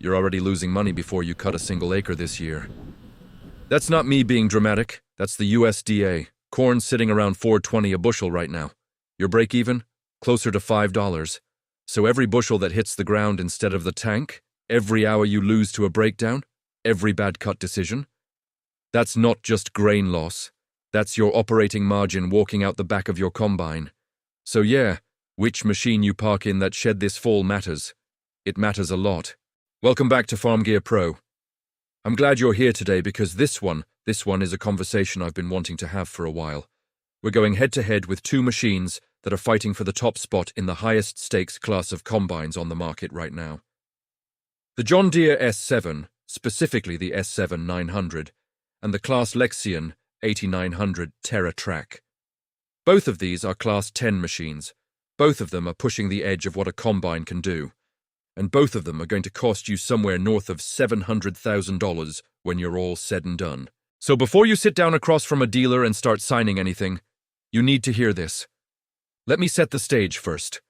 You're already losing money before you cut a single acre this year. That's not me being dramatic. That's the USDA. Corn's sitting around $4.20 a bushel right now. Your break even? Closer to $5. So every bushel that hits the ground instead of the tank, every hour you lose to a breakdown, every bad cut decision, that's not just grain loss. That's your operating margin walking out the back of your combine. So yeah, which machine you park in that shed this fall matters. It matters a lot. Welcome back to Farm Gear Pro. I'm glad you're here today because this one is a conversation I've been wanting to have for a while. We're going head-to-head with two machines that are fighting for the top spot in the highest stakes class of combines on the market right now. The John Deere S7, specifically the S7 900, and the Claas Lexion 8900 Terra Trac. Both of these are Class 10 machines. Both of them are pushing the edge of what a combine can do. And both of them are going to cost you somewhere north of $700,000 when you're all said and done. So before you sit down across from a dealer and start signing anything, you need to hear this. Let me set the stage first.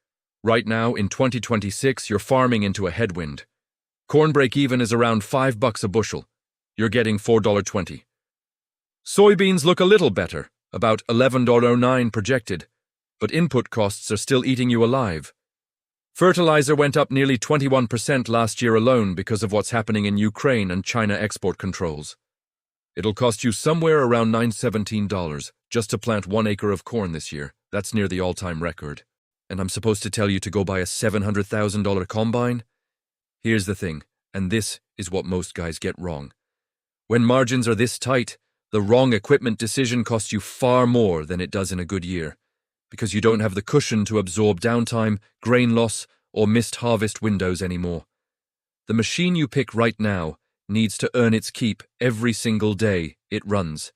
Right now, in 2026, you're farming into a headwind. Corn break-even is around $5 a bushel. You're getting $4.20. Soybeans look a little better, about $11.09 projected, but input costs are still eating you alive. Fertilizer went up nearly 21% last year alone because of what's happening in Ukraine and China export controls. It'll cost you somewhere around $917 just to plant 1 acre of corn this year. That's near the all-time record. And I'm supposed to tell you to go buy a $700,000 combine? Here's the thing, and this is what most guys get wrong. When margins are this tight, the wrong equipment decision costs you far more than it does in a good year, because you don't have the cushion to absorb downtime, grain loss, or missed harvest windows anymore. The machine you pick right now needs to earn its keep every single day it runs.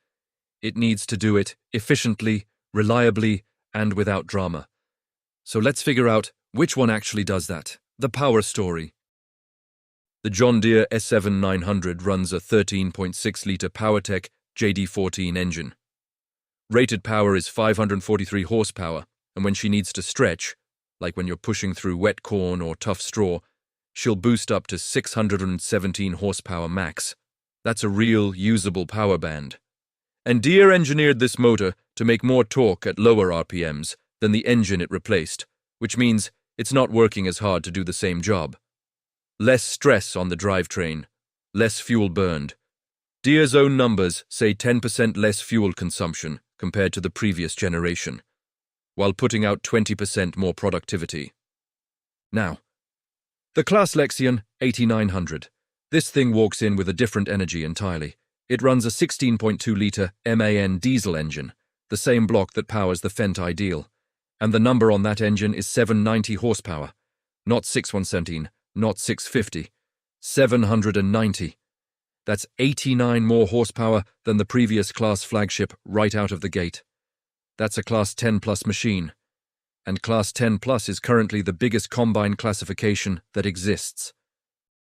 It needs to do it efficiently, reliably, and without drama. So let's figure out which one actually does that. The power story. The John Deere S7 900 runs a 13.6-litre PowerTech JD14 engine. Rated power is 543 horsepower, and when she needs to stretch, like when you're pushing through wet corn or tough straw, she'll boost up to 617 horsepower max. That's a real, usable power band. And Deere engineered this motor to make more torque at lower RPMs than the engine it replaced, which means it's not working as hard to do the same job. Less stress on the drivetrain, less fuel burned. Deere's own numbers say 10% less fuel consumption compared to the previous generation, while putting out 20% more productivity. Now, the Claas Lexion 8900. This thing walks in with a different energy entirely. It runs a 16.2-litre MAN diesel engine, the same block that powers the Fendt Ideal, and the number on that engine is 790 horsepower, not 617, not 650, 790. That's 89 more horsepower than the previous Claas flagship right out of the gate. That's a Class 10 Plus machine, and Class 10 Plus is currently the biggest combine classification that exists.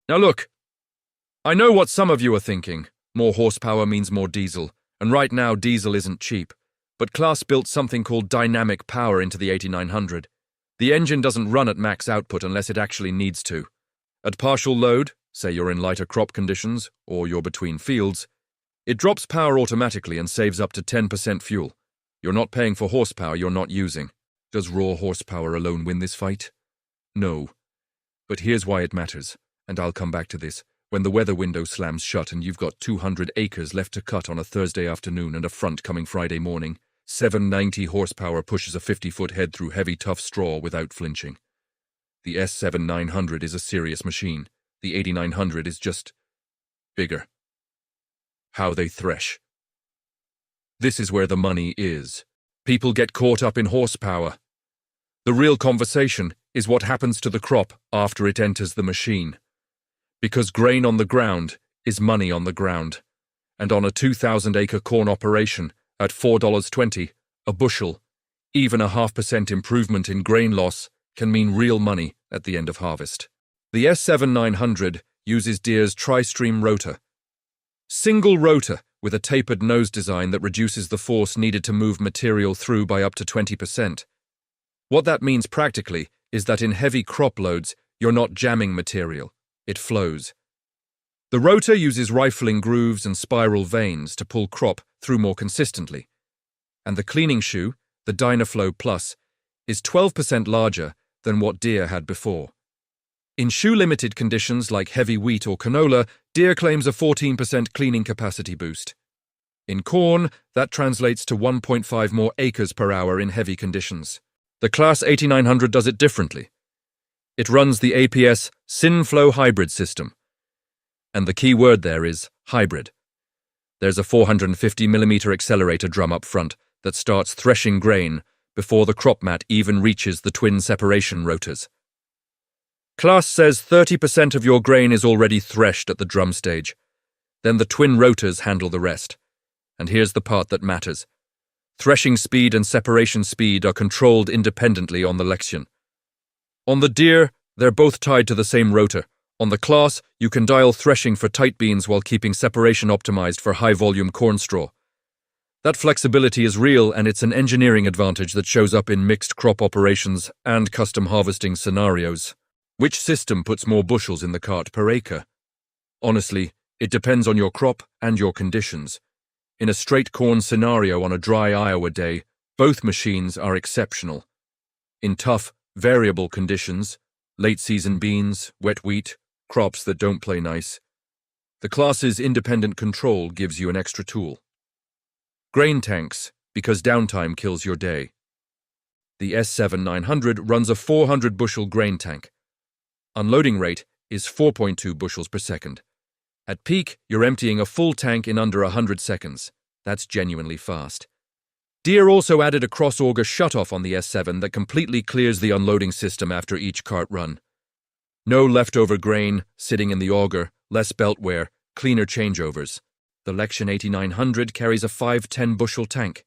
Now look, I know what some of you are thinking. More horsepower means more diesel, and right now diesel isn't cheap. But Claas built something called dynamic power into the 8900. The engine doesn't run at max output unless it actually needs to. At partial load, say you're in lighter crop conditions, or you're between fields, it drops power automatically and saves up to 10% fuel. You're not paying for horsepower you're not using. Does raw horsepower alone win this fight? No. But here's why it matters, and I'll come back to this. When the weather window slams shut and you've got 200 acres left to cut on a Thursday afternoon and a front coming Friday morning, 790 horsepower pushes a 50-foot head through heavy tough straw without flinching. The S7 900 is a serious machine. The 8900 is just bigger. How they thresh. This is where the money is. People get caught up in horsepower. The real conversation is what happens to the crop after it enters the machine. Because grain on the ground is money on the ground. And on a 2,000-acre corn operation at $4.20 a bushel, even a 0.5% improvement in grain loss can mean real money at the end of harvest. The S7 900 uses Deere's tri-stream rotor. Single rotor with a tapered nose design that reduces the force needed to move material through by up to 20%. What that means practically is that in heavy crop loads, you're not jamming material. It flows. The rotor uses rifling grooves and spiral vanes to pull crop through more consistently. And the cleaning shoe, the Dynaflow Plus, is 12% larger than what Deere had before. In shoe-limited conditions like heavy wheat or canola, Deere claims a 14% cleaning capacity boost. In corn, that translates to 1.5 more acres per hour in heavy conditions. The Claas 8900 does it differently. It runs the APS SynFlow hybrid system. And the key word there is hybrid. There's a 450mm accelerator drum up front that starts threshing grain before the crop mat even reaches the twin separation rotors. Claas says 30% of your grain is already threshed at the drum stage. Then the twin rotors handle the rest. And here's the part that matters. Threshing speed and separation speed are controlled independently on the Lexion. On the Deere, they're both tied to the same rotor. On the Claas, you can dial threshing for tight beans while keeping separation optimized for high-volume corn straw. That flexibility is real, and it's an engineering advantage that shows up in mixed crop operations and custom harvesting scenarios. Which system puts more bushels in the cart per acre? Honestly, it depends on your crop and your conditions. In a straight corn scenario on a dry Iowa day, both machines are exceptional. In tough, variable conditions, late-season beans, wet wheat, crops that don't play nice, the Claas's independent control gives you an extra tool. Grain tanks, because downtime kills your day. The S7 900 runs a 400-bushel grain tank. Unloading rate is 4.2 bushels per second. At peak, you're emptying a full tank in under 100 seconds. That's genuinely fast. Deere also added a cross-auger shutoff on the S7 that completely clears the unloading system after each cart run. No leftover grain sitting in the auger, less belt wear, cleaner changeovers. The Lexion 8900 carries a 510-bushel tank,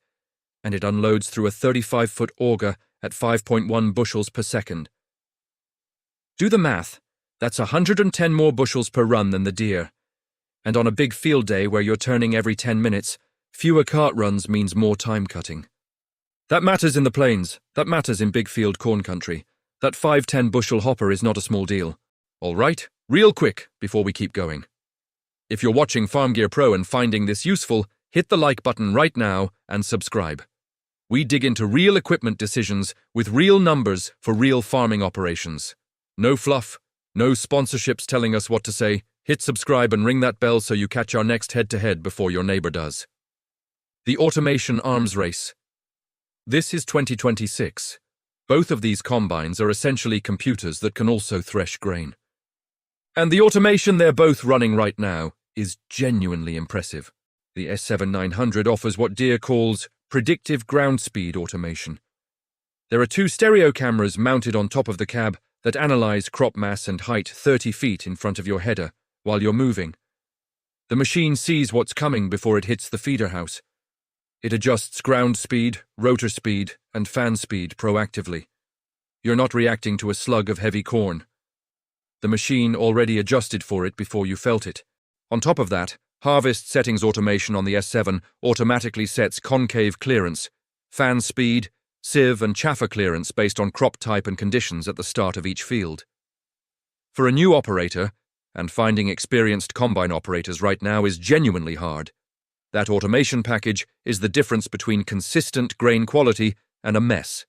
and it unloads through a 35-foot auger at 5.1 bushels per second. Do the math. That's 110 more bushels per run than the Deere. And on a big field day where you're turning every 10 minutes, fewer cart runs means more time cutting. That matters in the plains. That matters in big field corn country. That 510-bushel hopper is not a small deal. All right, real quick before we keep going. If you're watching Farm Gear Pro and finding this useful, hit the like button right now and subscribe. We dig into real equipment decisions with real numbers for real farming operations. No fluff, no sponsorships telling us what to say. Hit subscribe and ring that bell so you catch our next head-to-head before your neighbor does. The Automation Arms Race. This is 2026. Both of these combines are essentially computers that can also thresh grain. And the automation they're both running right now is genuinely impressive. The S7 900 offers what Deere calls predictive ground speed automation. There are two stereo cameras mounted on top of the cab that analyze crop mass and height 30 feet in front of your header while you're moving. The machine sees what's coming before it hits the feeder house. It adjusts ground speed, rotor speed, and fan speed proactively. You're not reacting to a slug of heavy corn. The machine already adjusted for it before you felt it. On top of that, harvest settings automation on the S7 automatically sets concave clearance, fan speed, sieve and chaffer clearance based on crop type and conditions at the start of each field. For a new operator, and finding experienced combine operators right now is genuinely hard, that automation package is the difference between consistent grain quality and a mess.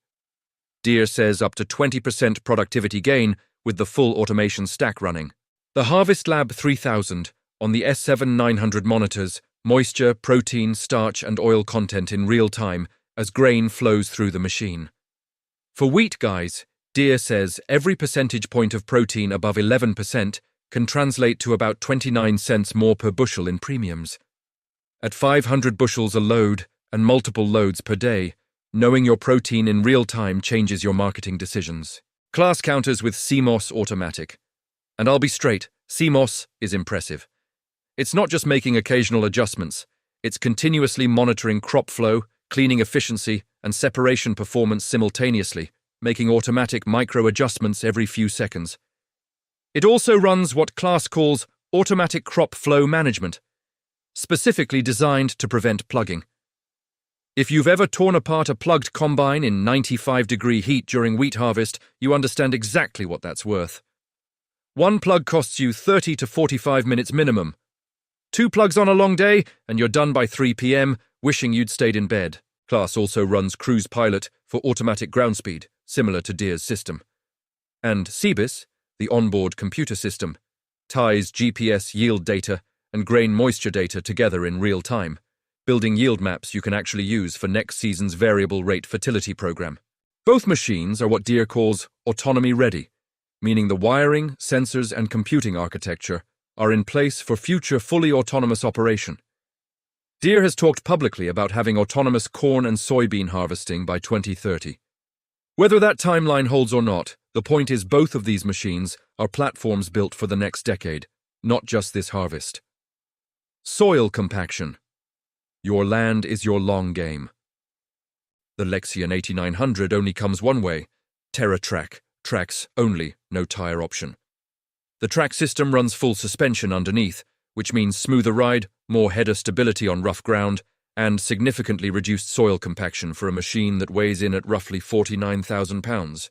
Deere says up to 20% productivity gain with the full automation stack running. The Harvest Lab 3000 on the S7 900 monitors moisture, protein, starch and oil content in real time as grain flows through the machine. For wheat guys, Deere says every percentage point of protein above 11% can translate to about 29 cents more per bushel in premiums. At 500 bushels a load and multiple loads per day, knowing your protein in real time changes your marketing decisions. Claas counters with CMOS automatic. And I'll be straight, CMOS is impressive. It's not just making occasional adjustments, it's continuously monitoring crop flow, cleaning efficiency, and separation performance simultaneously, making automatic micro-adjustments every few seconds. It also runs what Claas calls automatic crop flow management, specifically designed to prevent plugging. If you've ever torn apart a plugged combine in 95-degree heat during wheat harvest, you understand exactly what that's worth. One plug costs you 30 to 45 minutes minimum. Two plugs on a long day, and you're done by 3 p.m., wishing you'd stayed in bed. Claas also runs Cruise Pilot for automatic ground speed, similar to Deere's system. And CBIS, the onboard computer system, ties GPS yield data and grain moisture data together in real time, building yield maps you can actually use for next season's variable rate fertility program. Both machines are what Deere calls autonomy ready, meaning the wiring, sensors, and computing architecture are in place for future fully autonomous operation. Deere has talked publicly about having autonomous corn and soybean harvesting by 2030. Whether that timeline holds or not, the point is both of these machines are platforms built for the next decade, not just this harvest. Soil compaction. Your land is your long game. The Lexion 8900 only comes one way, Terra Trac, tracks only, no tire option. The track system runs full suspension underneath, which means smoother ride, more header stability on rough ground, and significantly reduced soil compaction for a machine that weighs in at roughly 49,000 pounds.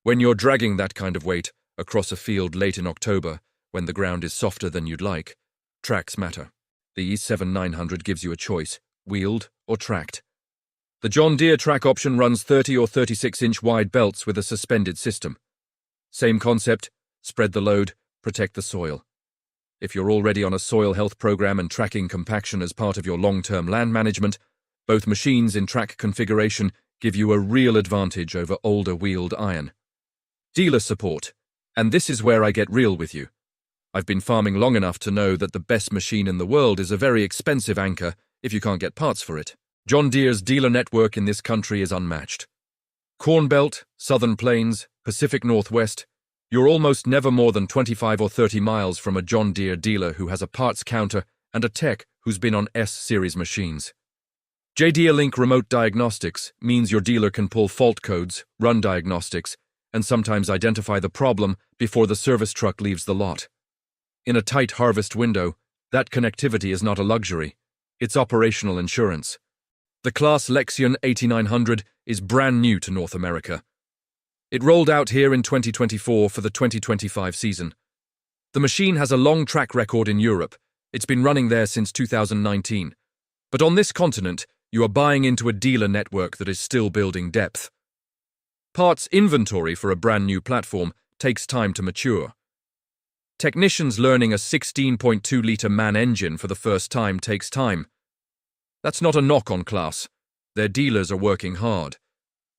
When you're dragging that kind of weight across a field late in October, when the ground is softer than you'd like, tracks matter. The S7 900 gives you a choice, wheeled or tracked. The John Deere track option runs 30 or 36-inch wide belts with a suspended system. Same concept, spread the load, protect the soil. If you're already on a soil health program and tracking compaction as part of your long-term land management, both machines in track configuration give you a real advantage over older wheeled iron. Dealer support. And this is where I get real with you. I've been farming long enough to know that the best machine in the world is a very expensive anchor if you can't get parts for it. John Deere's dealer network in this country is unmatched. Corn Belt, Southern Plains, Pacific Northwest, you're almost never more than 25 or 30 miles from a John Deere dealer who has a parts counter and a tech who's been on S-series machines. JDeerLink Remote Diagnostics means your dealer can pull fault codes, run diagnostics, and sometimes identify the problem before the service truck leaves the lot. In a tight harvest window, that connectivity is not a luxury, it's operational insurance. The Claas Lexion 8900 is brand new to North America. It rolled out here in 2024 for the 2025 season. The machine has a long track record in Europe. It's been running there since 2019. But on this continent, you are buying into a dealer network that is still building depth. Parts inventory for a brand new platform takes time to mature. Technicians learning a 16.2-litre MAN engine for the first time takes time. That's not a knock on Claas. Their dealers are working hard.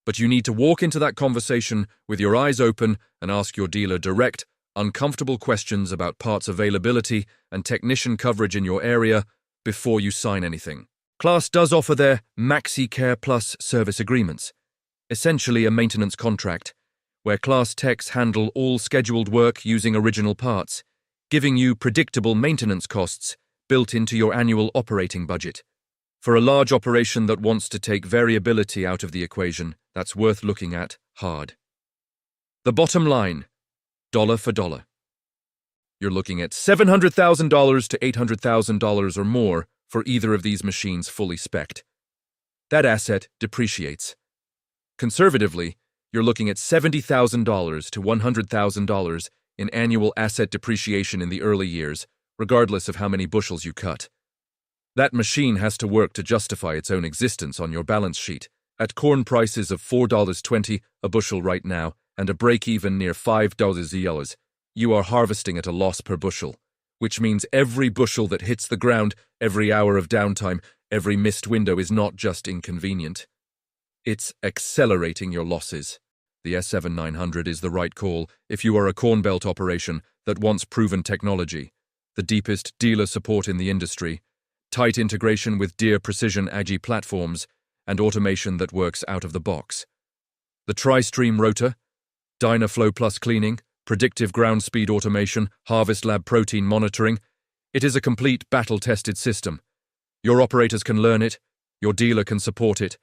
But you need to walk into that conversation with your eyes open and ask your dealer direct, uncomfortable questions about parts availability and technician coverage in your area before you sign anything. Claas does offer their Maxi Care Plus service agreements, essentially a maintenance contract, where Claas techs handle all scheduled work using original parts, giving you predictable maintenance costs built into your annual operating budget. For a large operation that wants to take variability out of the equation, that's worth looking at hard. The bottom line, dollar for dollar. You're looking at $700,000 to $800,000 or more for either of these machines fully spec'd. That asset depreciates. Conservatively, you're looking at $70,000 to $100,000 in annual asset depreciation in the early years, regardless of how many bushels you cut. That machine has to work to justify its own existence on your balance sheet. At corn prices of $4.20 a bushel right now and a break-even near $5 you are harvesting at a loss per bushel, which means every bushel that hits the ground, every hour of downtime, every missed window is not just inconvenient. It's accelerating your losses. The S7 900 is the right call if you are a Corn Belt operation that wants proven technology, the deepest dealer support in the industry, tight integration with Deere Precision Agi platforms, and automation that works out of the box. The Tri-Stream rotor, Dynaflow Plus cleaning, predictive ground speed automation, Harvest Lab protein monitoring. It is a complete battle-tested system. Your operators can learn it, your dealer can support it,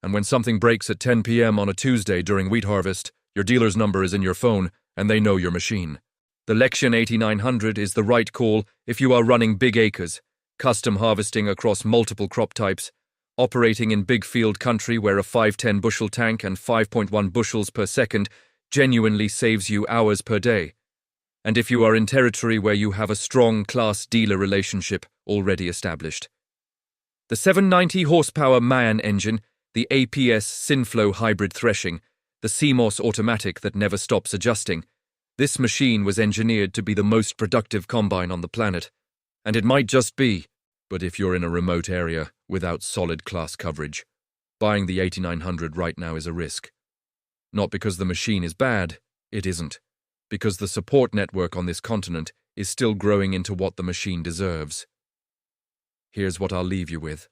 and when something breaks at 10 p.m. on a Tuesday during wheat harvest, your dealer's number is in your phone and they know your machine. The Lexion 8900 is the right call if you are running big acres, custom harvesting across multiple crop types, operating in big field country where a 510 bushel tank and 5.1 bushels per second genuinely saves you hours per day. and if you are in territory where you have a strong class-dealer relationship already established. The 790 horsepower Mayan engine, the APS Synflow hybrid threshing, the CMOS automatic that never stops adjusting, this machine was engineered to be the most productive combine on the planet. And it might just be, but if you're in a remote area without solid class coverage, buying the 8900 right now is a risk. Not because the machine is bad, it isn't. Because the support network on this continent is still growing into what the machine deserves. Here's what I'll leave you with.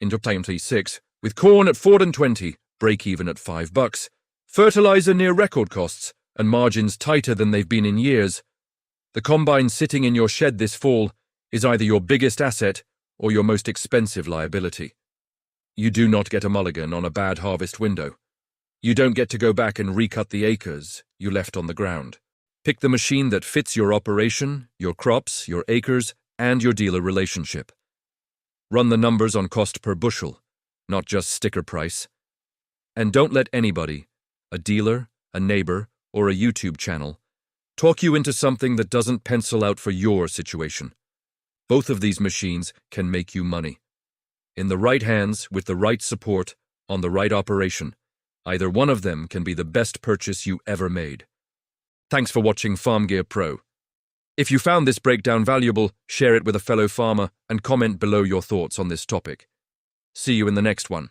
In 2026, with corn at $4.20, break-even at $5, fertilizer near record costs, and margins tighter than they've been in years, the combine sitting in your shed this fall is either your biggest asset or your most expensive liability. You do not get a mulligan on a bad harvest window. You don't get to go back and recut the acres you left on the ground. Pick the machine that fits your operation, your crops, your acres, and your dealer relationship. Run the numbers on cost per bushel, not just sticker price. And don't let anybody, a dealer, a neighbor, or a YouTube channel, talk you into something that doesn't pencil out for your situation. Both of these machines can make you money. In the right hands, with the right support, on the right operation, either one of them can be the best purchase you ever made. Thanks for watching Farm Gear Pro. If you found this breakdown valuable, share it with a fellow farmer and comment below your thoughts on this topic. See you in the next one.